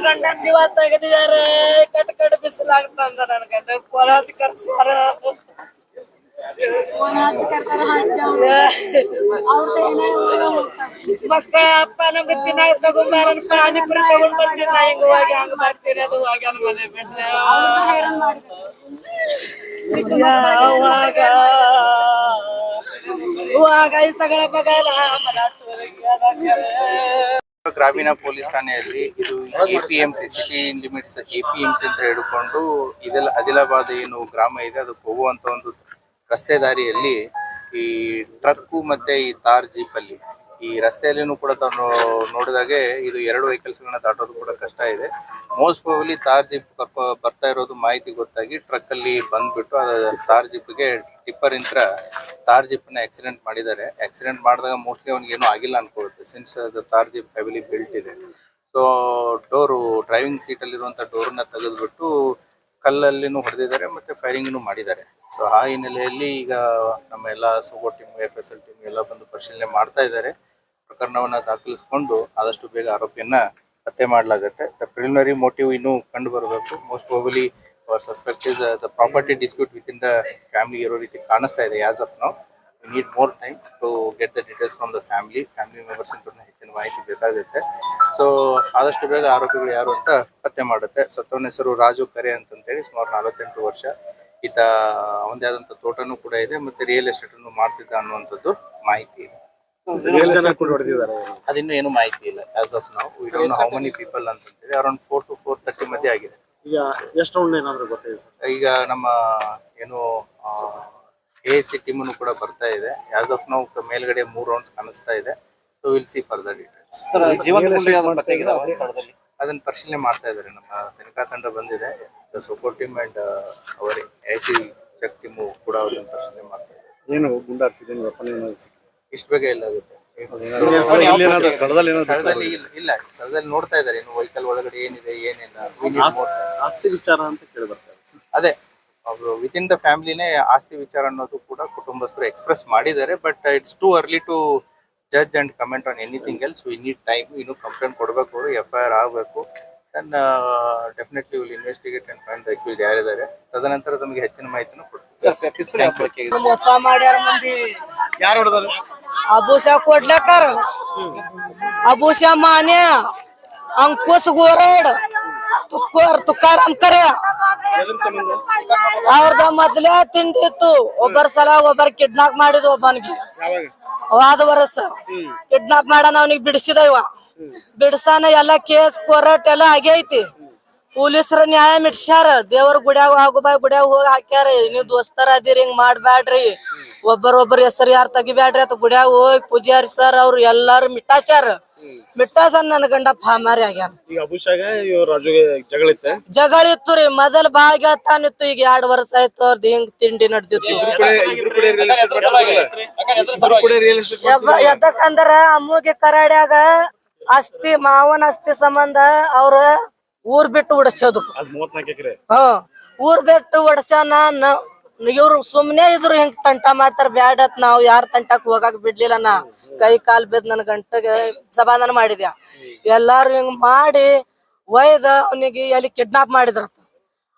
ಗಂಡನ ಜೀವ ತೆಗೆದಿದ್ದಾರೆ. ಕಟ್ ಕಟ್ ಬಿಸಿಲಾಗ್ತಂದ ನನ್ ಗಂಡ ಫೋನ್ ಹಚ್ಚಿ ಕರ್ಸ್ಯಾರ. ಮಕ್ಕಳ ಅಪ್ಪನ ಬಿತ್ತಿನ ತಗೊಂಬಾರ ಪಾನಿಪುರಿ ತಗೊಂಡ್ ಬರ್ತೀನಿ ನಾ ಹಿಂಗ ಹೋಗಿ ಹಂಗ ಬರ್ತೀನಿ ಅದು ಹೋಗ್ಯಾನ ಮನೆ ಬಿಟ್ರೆ ಈ ಸಗಳ ಬಗಲ ಗ್ರಾಮೀಣ ಪೊಲೀಸ್ ಠಾಣೆಯಲ್ಲಿ ಇದು ಎಪಿಎಂಸಿ ಸಿಟಿ ಲಿಮಿಟ್ಸ್ ಎಪಿಎಂಸಿ ಅಂತ ಹೇಳಿಕೊಂಡು ಇದೆಲ್ಲ ಆದಿಲಾಬಾದ್ ಏನು ಗ್ರಾಮ ಇದೆ ಅದಕ್ಕೆ ಹೋಗುವಂತ ಒಂದು ರಸ್ತೆ ದಾರಿಯಲ್ಲಿ ಈ ಟ್ರಕ್ಕು ಮತ್ತೆ ಈ ತಾರ್ ಜೀಪ್ ಅಲ್ಲಿ ಈ ರಸ್ತೆಯಲ್ಲಿನೂ ಕೂಡ ತಾವು ನೋಡಿದಾಗೆ ಇದು ಎರಡು ವೆಹಿಕಲ್ಸ್ ಗಳನ್ನ ದಾಟೋದು ಕೂಡ ಕಷ್ಟ ಇದೆ. ಮೋಸ್ಟ್ ಪ್ರಾಬಬ್ಲಿ ತಾರ್ ಜೀಪ್ ಬರ್ತಾ ಇರೋದು ಮಾಹಿತಿ ಗೊತ್ತಾಗಿ ಟ್ರಕ್ ಅಲ್ಲಿ ಬಂದ್ಬಿಟ್ಟು ತಾರ್ ಜೀಪ್ಗೆ ಟಿಪ್ಪರ್ ಇಂತ್ರ ತಾರ್ ಜೀಪ್ ನ ಆಕ್ಸಿಡೆಂಟ್ ಮಾಡಿದ್ದಾರೆ. ಆಕ್ಸಿಡೆಂಟ್ ಮಾಡಿದಾಗ ಮೋಸ್ಟ್ಲಿ ಅವ್ನಿಗೆ ಏನೂ ಆಗಿಲ್ಲ ಅನ್ಕೊಳ್ಳುತ್ತೆ ಸಿನ್ಸ್ ತಾರ್ ಜೀಪ್ ಹೆವಿಲಿ ಬಿಲ್ಟ್ ಇದೆ. ಸೊ ಡೋರು ಡ್ರೈವಿಂಗ್ ಸೀಟ್ ಅಲ್ಲಿರುವಂತ ಡೋರ್ನ ತೆಗೆದ್ಬಿಟ್ಟು ಕಲ್ಲಲ್ಲಿನೂ ಹೊಡೆದಿದ್ದಾರೆ ಮತ್ತೆ ಫೈರಿಂಗ್ನು ಮಾಡಿದ್ದಾರೆ. ಸೊ ಆ ಹಿನ್ನೆಲೆಯಲ್ಲಿ ಈಗ ನಮ್ಮ ಎಲ್ಲ ಸೋಗೋ ಟೀಮ್ FSL ಟೀಮ್ ಎಲ್ಲ ಬಂದು ಪರಿಶೀಲನೆ ಮಾಡ್ತಾ ಇದ್ದಾರೆ. ಪ್ರಕರಣವನ್ನ ದಾಖಲಿಸಿಕೊಂಡು ಆದಷ್ಟು ಬೇಗ ಆರೋಪಿಯನ್ನ ಹತ್ಯೆ ಮಾಡಲಾಗುತ್ತೆ. ದ ಪ್ರಿಲಿಮಿನರಿ ಮೋಟಿವ್ ಇನ್ನೂ ಕಂಡು ಬರಬೇಕು. Most probably our suspect is the property dispute with in the family ಇರೋ ರೀತಿ ಕಾಣಿಸ್ತಾ ಇದೆ. As of now we need more time to get the details from the family members ಅಂತ ಹೆಚ್ಚಿನ ಮಾಹಿತಿ ಬೇಕಾಗುತ್ತೆ. ಸೊ ಆದಷ್ಟು ಬೇಗ ಆರೋಪಿಗಳು ಯಾರು ಅಂತ ಪತ್ತೆ ಮಾಡುತ್ತೆ. ಸತ್ತವನ ಹೆಸರು ರಾಜು ಕರೆ ಅಂತೇಳಿ ಸುಮಾರು 48 ವರ್ಷ. ಈತ ಅವನದೇ ಆದಂತ ತೋಟನೂ ಕೂಡ ಇದೆ ಮತ್ತೆ ರಿಯಲ್ ಎಸ್ಟೇಟ್ ಅನ್ನು ಮಾಡ್ತಿದ್ದ ಅನ್ನುವಂಥದ್ದು ಮಾಹಿತಿ ಇದೆ. ಅದಿನ್ನೂ ಏನು ಮಾಹಿತಿ ಇಲ್ಲ. As of now we don't know how many people ಅಂತ ಹೇಳಿ ಅರೌಂಡ್ 4 to 4:30 ಮಧ್ಯೆ ಆಗಿದೆ. ಈಗ ನಮ್ಮ ಏನು ASC ಟೀಮ್ ಕೂಡ ಬರ್ತಾ ಇದೆ. ಆಸ್ ಆಫ್ ನೌ ಮೇಲ್ಗಡೆ 3 ರೌಂಡ್ಸ್ ಕಾಣಿಸ್ತಾ ಇದೆ. So will see further details. ಅದನ್ನ ಪರಿಶೀಲನೆ ಮಾಡ್ತಾ ಇದ್ದಾರೆ. ನಮ್ಮ ತನಿಖಾ ತಂಡ ಬಂದಿದೆ. SOCO team and our ASC check team ಕೂಡ ಅದನ್ನ ಪರಿಶೀಲನೆ ಮಾಡ್ತಾ ಇದೆ. ಏನು ಗುಂಡಾರಿಸಿದೆ ಇಷ್ಟು ಬೇಗ ಎಲ್ಲ ಆಗುತ್ತೆ ಸ್ಥಳದಲ್ಲಿ ಇಲ್ಲ. ಸ್ಥಳದಲ್ಲಿ ನೋಡ್ತಾ ಇದ್ದಾರೆ ಇನ್ನು ವೆಹಿಕಲ್ ಒಳಗಡೆ ಏನಿದೆ ಏನಿಲ್ಲ. ಆಸ್ತಿ ವಿಚಾರ ಅಂತ ಕೇಳಿ ಬರ್ತಾರೆ. ಅದೇ ಅವರು ವಿತ್ ಇನ್ ದ ಫ್ಯಾಮಿಲಿನೇ ಆಸ್ತಿ ವಿಚಾರ ಅನ್ನೋದು ಕೂಡ ಕುಟುಂಬಸ್ಥರು ಎಕ್ಸ್ಪ್ರೆಸ್ ಮಾಡಿದ್ದಾರೆ. But it's too early to judge and comment on anything else. We need time. ಇನ್ನು ಕಂಪ್ಲೇಂಟ್ ಕೊಡಬೇಕು, ಅವರು FIR ಆಗಬೇಕು. Then definitely will investigate and find the accused ಯಾರಿದ್ದಾರೆ. ತದನಂತರ ತಮಗೆ ಹೆಚ್ಚಿನ ಮಾಹಿತಿನೂ ಕೊಡ್ತೀವಿ. ಮೋಸ ಮಾಡ್ಯಾರ ಮಂದಿ. ಯಾರು ಹೊಡೆದಾರೆ? अबूशा कोटलेकर, अबूशा माने, अंकुश गोरड, तुकाराम करे. ಅವ್ರದ ಮೊದಲೇ ತಿಂಡಿ ಇತ್ತು. ಒಬ್ಬರ ಸಲ ಒಬ್ಬರ ಕಿಡ್ನಾಪ್ ಮಾಡಿದ್ ಒಬ್ಬನಿಗೆ ವಾದ ವರ್ಷ ಕಿಡ್ನಾಪ್ ಮಾಡಾನ. ಅವನಿಗೆ ಬಿಡಿಸಿದ ಇವ ಬಿಡಿಸಾನ ಎಲ್ಲ ಕೇಸ್ ಕೋರ್ಟ್ ಎಲ್ಲ ಆಗೈತಿ. ಪೊಲೀಸರ ನ್ಯಾಯ ಮಿಟ್ಸ್ಯಾರ. ದೇವ್ರ ಗುಡ್ಯಾಗ ಹಾಗುಬಾಯಿ ಗುಡ್ಯಾಗ ಹೋಗಿ ಹಾಕ್ಯಾರ. ನೀವ್ ದೋಸ್ತರ ಅದಿರಿ ಹಿಂಗ್ ಮಾಡ್ಬ್ಯಾಡ್ರಿ, ಒಬ್ಬರ ಹೆಸರು ಯಾರು ತೆಗಿಬ್ಯಾಡ್ರಿ ಅಂತ ಗುಡ್ಯಾಗ ಹೋಗಿ ಪೂಜಾರಿ ಸರ್ ಅವ್ರು ಎಲ್ಲಾರು ಮಿಟ್ಟಾಚಾರ. ಮಿಟ್ಟಾಸನ್ ನನ್ ಗಂಡ ಫಾಮಾರಿ ಆಗ್ಯಾನ. ಜಗಳ ಇತ್ತು ರೀ. ಮೊದಲ್ ಬಾಳ್ ಗೆಳತಾನಿತ್ತು. ಈಗ 2 ವರ್ಷ ಆಯ್ತು ಅವ್ರದ್ದು ಹಿಂಗ್ ತಿಂಡಿ ನಡ್ದಿತ್ತು. ಎದಕ್ಕಂದ್ರ ಅಮ್ಮಗೆ ಕರಾಡ್ಯಾಗ ಆಸ್ತಿ ಮಾವನ ಆಸ್ತಿ ಸಂಬಂಧ ಅವ್ರ ಊರ್ ಬಿಟ್ಟು ಉಡಸೋದು. ಊರ್ ಬಿಟ್ಟು ಉಡಸಾನ. ಇವ್ರು ಸುಮ್ನೆ ಇದ್ರು ಹಿಂಗ್ ತಂಟ ಮಾಡ್ತಾರ. ಬ್ಯಾಡತ್ ನಾವ್ ಯಾರ ತಂಟಕ್ ಹೋಗಾಕ್ ಬಿಡ್ಲಿಲ್ಲ. ನಾ ಕೈ ಕಾಲ್ ಬಿದ್ ನನ್ ಗಂಟಗೆ ಸಮಾಧಾನ ಮಾಡಿದ್ಯಾ. ಎಲ್ಲಾರು ಹಿಂಗ್ ಮಾಡಿ ಒಯ್ದ ಅವನಿಗೆ ಎಲ್ಲಿ ಕಿಡ್ನಾಪ್ ಮಾಡಿದ್ರತ್.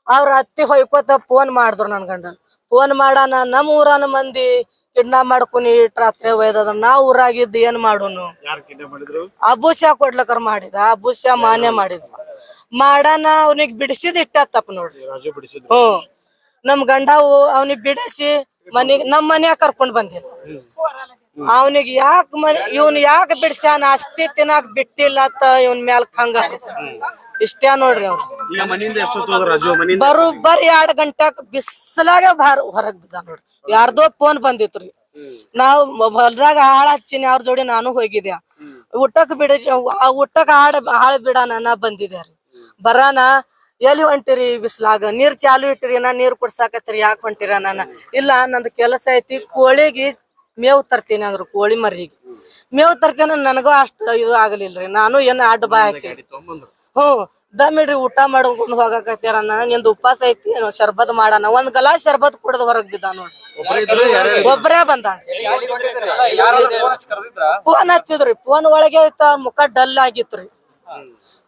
ಅವ್ರ ಅತ್ತಿ ಹೊಯ್ಕೋತ ಫೋನ್ ಮಾಡಿದ್ರು ನನ್ ಗಂಡ. ಫೋನ್ ಮಾಡಾನ ನಮ್ ಊರನ ಮಂದಿ ಕಿಡ್ನಾಪ್ ಮಾಡ್ಕೊನಿ ರಾತ್ರಿ ಒಯ್ದದ. ನಾವ್ ಊರಾಗಿದ್ದು ಏನ್ ಮಾಡೋನು. ಅಬೂಶಾ ಕೊಡ್ಲಕರ್ ಮಾಡಿದ. ಅಬೂಶಾ ಮಾನ್ಯ ಮಾಡಿದ ಮಾಡಾನ. ಅವನಿಗೆ ಬಿಡಿಸಿದ್ ಇಟ್ಟತ್ತಪ್ಪ ನೋಡ್ರಿ. ನಮ್ ಗಂಡ ಅವನಿಗೆ ಬಿಡಿಸಿ ನಮ್ ಮನ್ಯಾಗ ಕರ್ಕೊಂಡ್ ಬಂದಿದ್ದ. ಅವನಿಗೆ ಇವ್ನ ಯಾಕ ಬಿಡ್ಸ್ಯಾನ ಆಸ್ತಿ ತಿನ್ನಾಕ್ ಬಿಟ್ಟಿಲ್ಲ ಅಂತ ಇವನ್ ಮ್ಯಾಲ ಹಂಗ ಇಷ್ಟೇ ನೋಡ್ರಿ. ಅವ್ರು ಬರೋಬ್ಬರಿ 2 ಗಂಟೆಕ್ ಬಿಸಲಾಗ ಹೊರಗ್ ಬಿದ್ದ ನೋಡ್ರಿ. ಯಾರ್ದೋ ಫೋನ್ ಬಂದಿತ್ರಿ. ನಾವ್ ಹೊಲ್ದಾಗ ಹಾಳ ಹಚ್ಚಿನಿ. ಅವ್ರ ಜೋಡಿ ನಾನು ಹೋಗಿದ್ಯಾ. ಊಟಕ್ ಊಟಕ್ ಹಾಳ ಬಿಡಾನ ನಾ ಬಂದಿದ್ದೆ ರೀ. ಬರಾನ ಎಲ್ಲಿ ಹೊಂಟಿರಿ ಬಿಸ್ಲಾಗ ನೀರ್ ಚಾಲು ಇಟ್ಟಿರಿ. ನಾ ನೀರ್ ಕುಡ್ಸಾಕತ್ರಿ. ಯಾಕೆ ಹೊಂಟಿರ? ಇಲ್ಲ ನಂದು ಕೆಲಸ ಐತಿ. ಕೋಳಿಗೆ ಮೇವ್ ತರ್ತೀನಿ ಅಂದ್ರು. ಕೋಳಿ ಮರಿಗೆ ಮೇವ್ ತರ್ತೀನಿ. ನನಗೂ ಅಷ್ಟು ಇದು ಆಗಲಿಲ್ರಿ. ನಾನು ಏನ್ ಅಡ್ಡ ಬಾಯ್ ಹಾಕಿ ದಮ್ಮಿಡ್ರಿ ಊಟ ಮಾಡ್ಕೊಂಡು ಹೋಗಾಕತ್ತೀರ. ನಿಂದು ಉಪವಾಸ ಐತಿ ಶರ್ಬತ್ ಮಾಡಾನ. ಒಂದ್ ಗಲಾಸ್ ಶರ್ಬತ್ ಕುಡ್ದು ಹೊರಗ್ ಬಿದ್ದ ನೋಡ್ರಿ. ಒಬ್ಬರೇ ಬಂದ. ಫೋನ್ ಹಚ್ಚಿದ್ರಿ. ಫೋನ್ ಒಳಗೆ ಮುಖ ಡಲ್ ಆಗಿತ್ರಿ.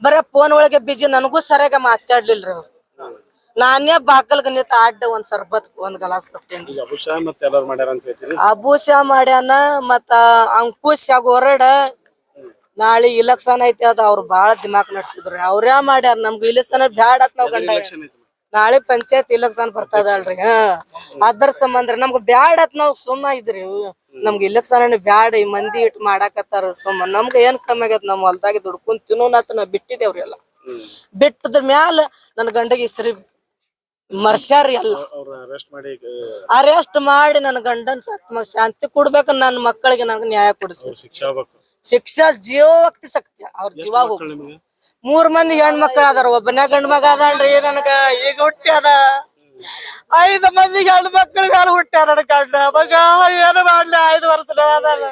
ಬರೇ ಫೋನ್ ಒಳಗೆ ಬಿಜಿ, ನನಗೂ ಸರಿಯಾಗ ಮಾತಾಡ್ಲಿಲ್ರಿ ಅವ್ರು. ನಾನೇ ಬಾಕಲ್ಗ ನಿಂತ ಅಡ್ಡ ಒಂದ್ ಸರ್ಬತ್ ಒಂದ್ ಗಲಾಸ್ ಕೊಟ್ಟೇನ್ರಿ. ಈಗ ಅಭಿಷಾ ಮತ್ತೆ ಎಲ್ಲಾರು ಮಾಡ್ಯಾರ ಅಂತ ಹೇಳ್ತೀರಿ. ಅಬೂಷ ಮಾಡ್ಯಾನ, ಮತ್ತ ಅಂಕುಶ್ ಗೋರಡ. ನಾಳೆ ಇಲೆಕ್ಷನ್ ಐತಿ, ಅದ ಅವ್ರು ಬಾಳ ದಿಮಾಕ್ ನಡ್ಸಿದ್ರಿ. ಅವ್ರ್ಯಾ ಮಾಡ್ಯಾರ, ನಮ್ಗ ಇಲೆಕ್ಷನ್ ಬ್ಯಾಡ ಅಂತ ನಾವ್ ಗಂಡ. ನಾಳೆ ಪಂಚಾಯತ್ ಇಲೆಕ್ಷನ್ ಬರ್ತದಲ್ರಿ. ಅದ್ರ ಸಂಬಂಧ ನಮ್ಗ ಬ್ಯಾಡ ಅಂತ ನಾವ್ ಸುಮ್ಮ ಇದ್ರಿ. ನಮ್ಗ ಇಲೆಕ್ಷನ್ ಬ್ಯಾಡ, ಈ ಮಂದಿ ಇಟ್ ಮಾಡಾಕತ್ತಾರ ಸುಮ್ಮ. ನಮ್ಗ ಏನ್ ಕಮ್ಮಿ ಆಗೈತ್, ನಮ್ ಹೊಲ್ದಾಗ ದುಡ್ಕೊಂಡ್ ತಿನ್ನೋನತ್ ನಾವ್ ಬಿಟ್ಟಿದೇವ್ರಿ. ಬಿಟ್ಟದ್ರ ಮ್ಯಾಲ ನನ್ ಗಂಡಗೆ ಇಸ್ರಿ ಮರ್ಸ್ಯಾರಿ ಎಲ್ಲ. ಅರೆಸ್ಟ್ ಮಾಡಿ ನನ್ ಗಂಡನ್ ಶಾಂತಿ ಕೊಡ್ಬೇಕ. ನನ್ ಮಕ್ಕಳಿಗೆ ನನಗ ನ್ಯಾಯ ಕೊಡಿಸ್ಬೇಕು. ಶಿಕ್ಷಾ ಜೀವಕ್ತಿ ಸಕ್ತಿ, ಅವ್ರ ಜೀವ ಹೋಗ್. 3 ಮಂದಿ ಹೆಣ್ಮಕ್ಳ ಅದಾರ, ಒಬ್ಬನೇ ಗಂಡ ಮಗ ಅದನ್ರಿ ನನಗ. ಈಗ ಹುಟ್ಟ್ಯಾರ 5 ಮಂದಿ ಹೆಣ್ಣು ಮಕ್ಳ ಮ್ಯಾಲ ಹುಟ್ಟ್ಯಾರ ನನ್ ಗಂಡ ಮಗ. ಏನು ಮಾಡ್ಲಿ, 5 ವರ್ಷದ ಅದಾನ.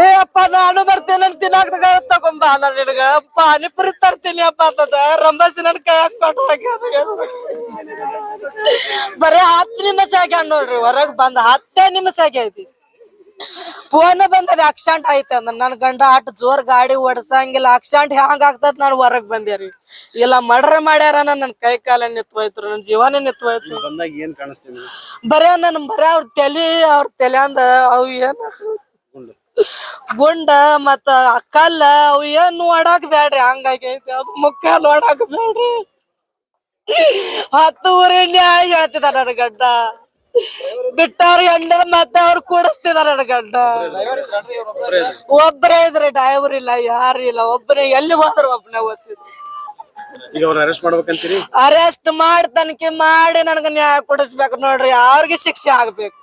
ಏ ಅಪ್ಪ, ನಾನು ಬರ್ತೇನೆ ತಿನ್ನಾಕ ತಗೊಂಬ ನಿನಗ ಪಾನಿಪುರಿ ತರ್ತೀನಿ ಅಪ್ಪ ಅಂತದ. ರಂಬಾಸಿ ನನ್ ಕೈಯಾಗ ಕೊಟ್ಟು ಬರೇ 10 ನಿಮಿಷ ಆಗ್ಯಾನ ನೋಡ್ರಿ. ಹೊರಗ್ ಬಂದ 10 ನಿಮಿಷ ಆಗೈತಿ. ಫೋನ್ ಬಂದದ ಆಕ್ಸಿಡೆಂಟ್ ಆಯ್ತ ಅಂದ್ರ. ನನ್ ಗಂಡ ಅಟ್ ಜೋರ್ ಗಾಡಿ ಓಡ್ಸಂಗಿಲ್ಲ. ಆಕ್ಸಿಡೆಂಟ್ ಹ್ಯಾಂಗ ಆಗ್ತದ ನಾನು ಹೊರಗ್ ಬಂದೇರಿ. ಇಲ್ಲ ಮರ್ಡರ್ ಮಾಡ್ಯಾರ, ನನ್ ಕೈ ಕಾಲ ನಿತ್ವೋಯ್ತು, ನನ್ ಜೀವನೇ ನಿತ್ವೋಯ್ತು. ಬರೇ ಅವ್ರ ತಲೆಯಂದ ಅವ್ ಏನ್ ಗುಂಡ ಮತ್ತ ಕಲ್ಲ ಅವ್ ಏನ್ ನೋಡಾಕ್ ಬ್ಯಾಡ್ರಿ. ಹಂಗಾಗೈತಿ ಅದು. ಮುಖ ನೋಡಾಕ್ ಬ್ಯಾಡ್ರಿ. 10 ಊರಿನ ಹೇಳ್ತಿದ ನನ್ ಗಂಡ. ಬಿಟ್ಟವ್ರ ಹೆಣ್ಣರ ಮತ್ತೆ ಅವ್ರು ಕೂಡಿಸ್ತಿದಾರ ನನ್ ಗಂಡ. ಒಬ್ಬರೇ ಇದ್ರಿ, ಡ್ರೈವರ್ ಇಲ್ಲ, ಯಾರು ಇಲ್ಲ. ಒಬ್ಬರೇ ಎಲ್ಲಿ ಹೋದ್ರು ಒಬ್ಬನೇ ಓದ್ತಿದ್ರು. ಅರೆಸ್ಟ್ ಮಾಡಿ ತನಿಖೆ ಮಾಡಿ ನನಗ ನ್ಯಾಯ ಕೊಡಿಸ್ಬೇಕು ನೋಡ್ರಿ. ಅವ್ರಿಗೆ ಶಿಕ್ಷೆ ಆಗ್ಬೇಕು.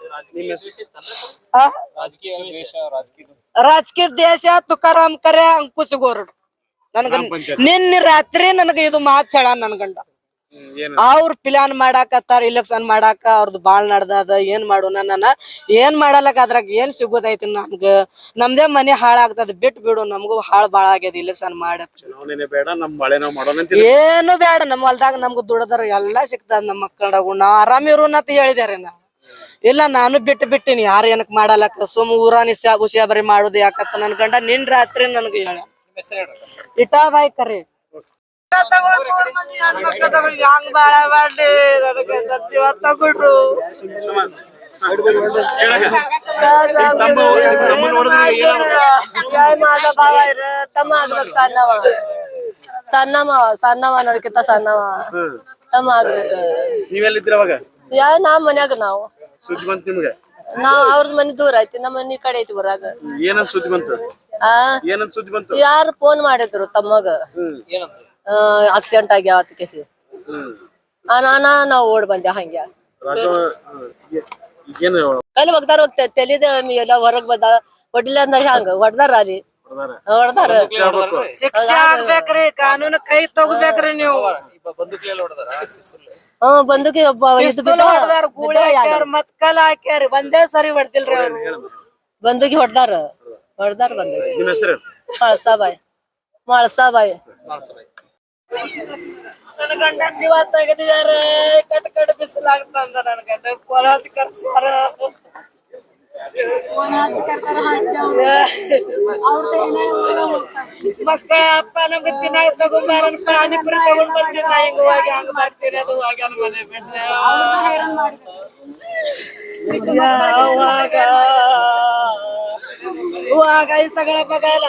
ರಾಜಕೀಯ ದೇಶ ತುಕಾರಾಮ್ ಕರೆ ಅಂಕುಶ್ ಗೋರಡ್. ನನ್ಗ ನಿನ್ನೆ ರಾತ್ರಿ ನನಗ ಇದು ಮಾತ್ ಹೇಳ ನನ್ ಗಂಡ. ಅವ್ರ ಪ್ಲಾನ್ ಮಾಡಾಕತ್ತಾರ ಇಲೆಕ್ಷನ್ ಮಾಡಾಕ. ಅವ್ರದ್ದು ಬಾಳ್ ನಡ್ದದ. ಏನ್ ಮಾಡೋಣ, ನನ್ನ ಏನ್ ಮಾಡಲಕ್ ಅದ್ರಾಗ ಏನ್ ಸಿಗೋದೈತಿ ನಮ್ಗ. ನಮ್ದೇ ಮನೆ ಹಾಳಾಗ್ತದ, ಬಿಟ್ ಬಿಡು. ನಮ್ಗೂ ಹಾಳ್ ಬಾಳ ಆಗ್ಯದ ಇಲೆಕ್ಷನ್ ಮಾಡಕ್. ಏನು ಬೇಡ, ನಮ್ ಹೊಲ್ದಾಗ ನಮ್ಗ ದುಡದ್ರ ಎಲ್ಲಾ ಸಿಗ್ತದ. ನಮ್ ಮಕ್ಕಳಾಗು ನಾವ್ ಆರಾಮ್ ಇರೋನಂತ ಹೇಳಿದಾರೆ. ಇಲ್ಲ, ನಾನು ಬಿಟ್ಟಿನಿ. ಯಾರ ಏನಕ್ ಮಾಡಲಕ್ಕ. ಸುಮ್ ಊರಾನಿ ಹುಷಿಯಾ ಬರಿ ಮಾಡುದು ಯಾಕತ್ತ ನನ್ ಗಂಡ ನಿನ್ ರಾತ್ರಿ ನನ್ಗ ಹೇಳ. ಇಟಾಬಾಯಿ ಕರಿ ಹಂಗ ಬಾಳ ಮಾಡ್ಲಿ. ನನಗೆ ಜೀವ ತಗೊಂಡ್ರು. ಭಾವ ಇರ ತಮ್ಮ ಆಗ್ಬೇಕು. ಸಣ್ಣವ ನೋಡ್ಕಿಂತ ಸಣ್ಣವ ತಮ್ಮ ಆಗ್ಬೇಕು. ನಾ ಮನ್ಯಾಗ ನಾವು ಅವ್ರದ್ ಮನಿ ದೂರ ಐತಿ, ನಮ್ಮ ಮನಿ ಕಡೆ ಐತಿ ಊರಾಗ. ಯಾರು ಫೋನ್ ಮಾಡಿದ್ರು ತಮ್ಮಗ ಆಕ್ಸಿಡೆಂಟ್ ಆಗ್ಯಾವ ಅಂತ ಕೇಸಿ. ನಾವ್ ಓಡ್ ಬಂದೆ ಹಂಗ್ಯ. ಕಲ್ ಹೋಗ್ತಾರ ತೆಲಿದ ಎಲ್ಲ ಹೊರಗ್ ಬಂದ. ಹೊಡಿಲ್ಲ ಅಂದ್ರ ಹಂಗ ಹೊಡ್ದಾರ ಅಲ್ಲಿ ಹೊಡ್ದಾರ. ಶಿಕ್ಷೆ ಆಗ್ಬೇಕ್ರಿ, ಕಾನೂನು ಕೈ ತಗೋಬೇಕ್ರಿ ನೀವು. ಬಂದೂಕಿ ಒಬ್ಬ ಮತ್ ಕಲ್ ಹಾಕ್ಯಾರ. ಒಂದೇ ಸರಿ ಹೊಡ್ದಿಲ್ರಿ ಅವ್ರು. ಬಂದೂಕಿ ಹೊಡ್ದಾರ ಬಂದೂಕಿ. ಮಳಸಾಬಾಯಿ ನನ್ ಗಂಡ ಜೀವ ತೆಗದಿದಾರೆ. ಕಟ್ ಬಿಸಿಲಾಗ್ತಂದ ನನ್ ಗಂಡ. ಪೊಲೀಸ್ ಕರ್ಸ್ಯಾರ. ಮಕ್ಕಳ ಅಪ್ಪ ನಮ್ಗೆ ತಿನ್ನಾಗ ತಗೊಂಬಾರ. ಪಾನಿಪುರಿ ತಗೊಂಡ್ ಬರ್ತೀನಿ. ಹಿಂಗ ಹೋಗಿ ಹಂಗ ಬರ್ತೀನಿ. ಅದು ಹೋಗ್ಯಾನ ಮನೆ ಬಿಟ್ರೆ. ಈ ಸಗಳ ಬಗಲ